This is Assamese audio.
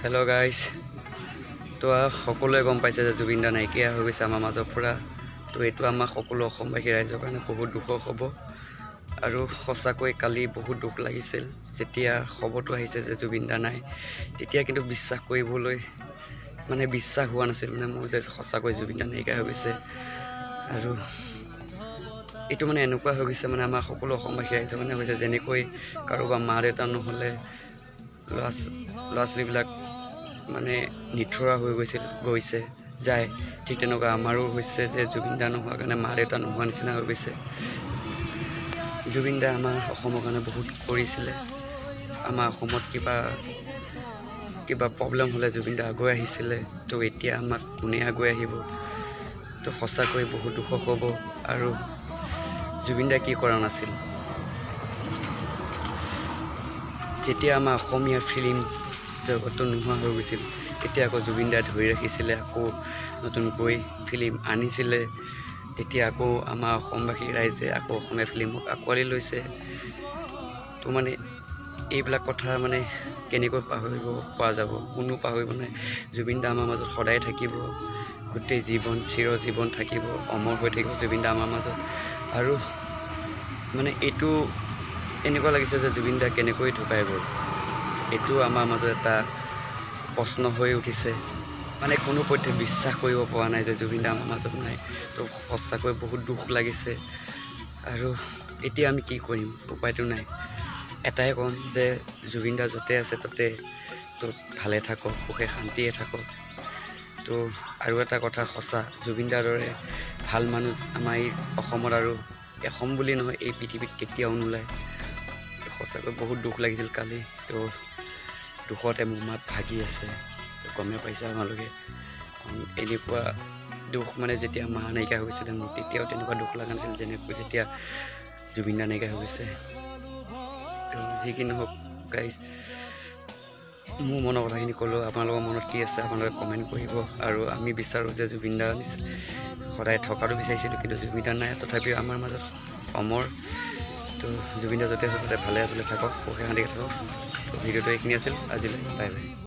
हेलो गाइस तो सकलोৱে গম পাইছে যে জুবিন দা নাইকিয়া হৈ গৈছে আমাৰ মাজৰ পৰা তো এইটো আমাৰ সকলো অসমবাসী ৰাইজৰ কাৰণে বহুত দুখৰ হ'ব আৰু সঁচাকৈ কালি বহুত দুখ লাগিছিল যেতিয়া খবৰটো আহিছে যে জুবিন দা নাই তেতিয়া কিন্তু বিশ্বাস কৰিবলৈ মানে বিশ্বাস হোৱা নাছিল মানে মোৰ যে সঁচাকৈ জুবিন দা নাইকিয়া হৈ গৈছে আৰু এইটো মানে এনেকুৱা হৈ গৈছে মানে আমাৰ সকলো অসমবাসী ৰাইজৰ কাৰণে হৈছে যেনেকৈ কাৰোবাৰ মা দেউতা নহ'লে ল'ৰা-ছোৱালীবিলাক মানে নিথৰুৱা হৈ গৈছে যায় ঠিক তেনেকুৱা আমাৰো হৈছে যে জুবিন দা নোহোৱাৰ কাৰণে মা দেউতা নোহোৱা নিচিনা হৈ গৈছে জুবিন দা আমাৰ অসমৰ কাৰণে বহুত কৰিছিলে আমাৰ অসমত কিবা প্ৰব্লেম হ'লে জুবিন দা আগুৱাই আহিছিলে তো এতিয়া আমাক কোনে আগুৱাই আহিব তো সঁচাকৈ বহুত দুখ হ'ব আৰু জুবিন দা কি কৰা নাছিল যেতিয়া আমাৰ অসমীয়া ফিল্ম জগতটো নোহোৱা হৈ গৈছিল তেতিয়া আকৌ জুবিন দা ধৰি ৰাখিছিলে আকৌ নতুনকৈ ফিল্ম আনিছিলে তেতিয়া আকৌ আমাৰ অসমবাসী ৰাইজে আকৌ অসমীয়া ফিল্মক আঁকোৱালি লৈছে তো মানে এইবিলাক কথা মানে কেনেকৈ পাহৰিব পৰা যাব কোনো পাহৰিব নাই জুবিন দা আমাৰ মাজত সদায় থাকিব গোটেই জীৱন চিৰজীৱন থাকিব অমৰ হৈ থাকিব জুবিন দা আমাৰ মাজত আৰু মানে এইটো এনেকুৱা লাগিছে যে জুবিন দা কেনেকৈ ঢুকাই গ'ল এইটো আমাৰ মাজত এটা প্ৰশ্ন হৈ উঠিছে মানে কোনো পধ্যে বিশ্বাস কৰিব পৰা নাই যে জুবিন দা আমাৰ মাজত নাই তো সঁচাকৈ বহুত দুখ লাগিছে আৰু এতিয়া আমি কি কৰিম উপায়টো নাই এটাই ক'ম যে জুবিন দা য'তে আছে ত'তে তো ভালে থাকক সুখে শান্তিয়ে থাকক তো আৰু এটা কথা সঁচা জুবিন দাৰ দৰে ভাল মানুহ আমাৰ এই অসমত আৰু অসম বুলি নহয় এই পৃথিৱীত কেতিয়াও নোলায় সঁচাকৈ বহুত দুখ লাগিছিল কালি তো দুখতে মোৰ মাত ভাগি আছে তো গমে পাইছে আপোনালোকে এনেকুৱা দুখ মানে যেতিয়া মা নাইকিয়া হৈ গৈছিলে মোৰ তেতিয়াও তেনেকুৱা দুখ লগা নাছিল যেনেকৈ যেতিয়া জুবিন দা নাইকিয়া হৈ গৈছে তো যি কি নহওক গাইজ মোৰ মনৰ কথাখিনি ক'লোঁ আপোনালোকৰ মনত কি আছে আপোনালোকে কমেণ্ট কৰিব আৰু আমি বিচাৰোঁ যে জুবিন দা সদায় থকাটো বিচাৰিছিলোঁ কিন্তু জুবিন দা নাই তথাপিও আমাৰ মাজত অমৰ তো জুবিন দা য'তে আছে ত'তে ভালে থাকক সুখে শান্তিকে থাকক তো ভিডিঅ'টো এইখিনি আছিল আজিলৈ বাই বাই